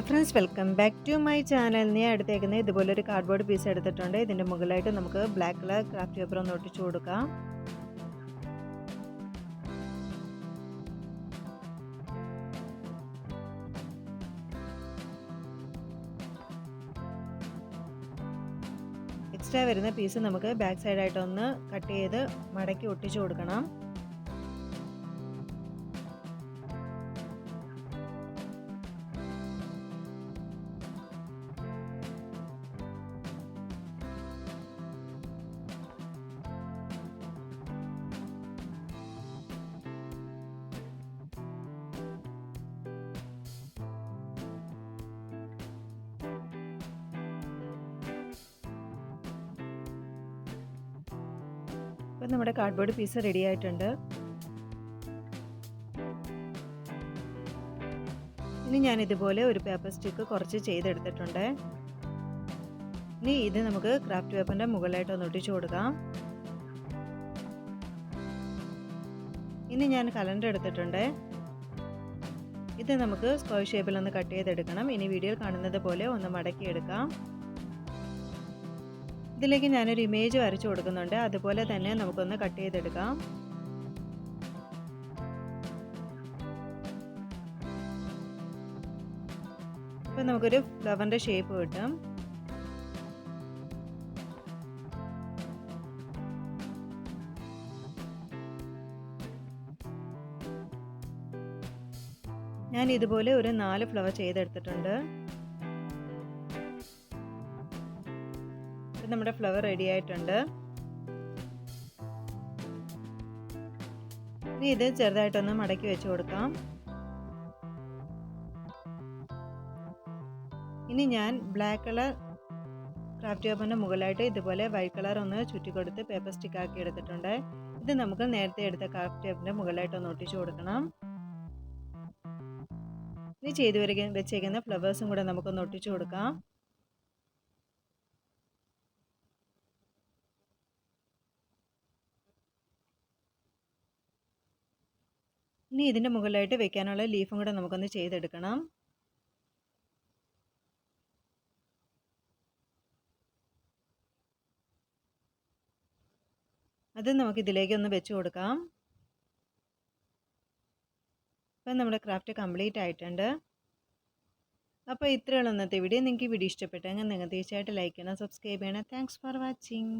Friends, welcome back to my channel. ഞാൻ എടുത്തേക്കുന്നത് ഇതുപോലൊരു കാർഡ്ബോർഡ് പീസ് എടുത്തിട്ടുണ്ട്. ഇതിൻ്റെ മുകളിലായിട്ട് നമുക്ക് ബ്ലാക്ക് കളർ ക്രാഫ്റ്റ് പേപ്പർ ഒന്ന് ഒട്ടിച്ചു കൊടുക്കാം. എക്സ്ട്രാ വരുന്ന പീസ് നമുക്ക് ബാക്ക് സൈഡായിട്ടൊന്ന് കട്ട് ചെയ്ത് മടക്കി ഒട്ടിച്ചു കൊടുക്കണം. അപ്പോൾ നമ്മുടെ കാർഡ്ബോർഡ് പീസ് റെഡി ആയിട്ടുണ്ട്. ഇനി ഞാൻ ഇതുപോലെ ഒരു പേപ്പർ സ്റ്റിക്ക് കുറച്ച് ചെയ്തെടുത്തിട്ടുണ്ട്. ഇനി ഇത് നമുക്ക് ക്രാഫ്റ്റ് പേപ്പറിൻ്റെ മുകളിലായിട്ട് ഒന്ന് ഒട്ടിച്ചു കൊടുക്കാം. ഇനി ഞാൻ കലണ്ടർ എടുത്തിട്ടുണ്ട്. ഇത് നമുക്ക് സ്ക്വയർ ഷേപ്പിൽ ഒന്ന് കട്ട് ചെയ്തെടുക്കണം. ഇനി വീഡിയോയിൽ കാണുന്നത് പോലെ ഒന്ന് മടക്കിയെടുക്കാം. ഇതിലേക്ക് ഞാനൊരു ഇമേജ് വരച്ചു കൊടുക്കുന്നുണ്ട്. അതുപോലെ തന്നെ നമുക്കൊന്ന് കട്ട് ചെയ്തെടുക്കാം. അപ്പോൾ നമുക്കൊരു ഫ്ലവറിൻ്റെ ഷേപ്പ് കിട്ടും. ഞാൻ ഇതുപോലെ ഒരു 4 ഫ്ലവർ ചെയ്തെടുത്തിട്ടുണ്ട്. നമ്മുടെ ഫ്ലവർ റെഡി ആയിട്ടുണ്ട്. ഇനി ഇത് ചെറുതായിട്ടൊന്ന് മടക്കി വെച്ച് കൊടുക്കാം. ഇനി ഞാൻ ബ്ലാക്ക് കളർ ക്രാഫ്റ്റ് പേപ്പറിൻ്റെ മുകളിലായിട്ട് ഇതുപോലെ വൈറ്റ് കളർ ഒന്ന് ചുറ്റിക്കൊടുത്ത് പേപ്പർ സ്റ്റിക്ക് ആക്കി എടുത്തിട്ടുണ്ട്. ഇത് നമുക്ക് നേരത്തെ എടുത്ത ക്രാഫ്റ്റ് പേപ്പറിൻ്റെ മുകളിലായിട്ട് ഒന്ന് ഒട്ടിച്ചു കൊടുക്കണം. ഇനി ചെയ്തു വെച്ചേക്കുന്ന ഫ്ലവേഴ്സും കൂടെ നമുക്കൊന്ന് ഒട്ടിച്ചു കൊടുക്കാം. ഇനി ഇതിൻ്റെ മുകളിലായിട്ട് വെക്കാനുള്ള ലീഫും കൂടെ നമുക്കൊന്ന് ചെയ്തെടുക്കണം. അത് നമുക്ക് ഇതിലേക്ക് ഒന്ന് വെച്ച് കൊടുക്കാം. അപ്പം നമ്മുടെ ക്രാഫ്റ്റ് കംപ്ലീറ്റ് ആയിട്ടുണ്ട്. അപ്പോൾ ഇത്രയുള്ള ഇന്നത്തെ വീഡിയോ. നിങ്ങൾക്ക് ഈ വീഡിയോ ഇഷ്ടപ്പെട്ടെങ്കിൽ നിങ്ങൾ തീർച്ചയായിട്ടും ലൈക്ക് ചെയ്യണം, സബ്സ്ക്രൈബ് ചെയ്യണം. Thanks for watching.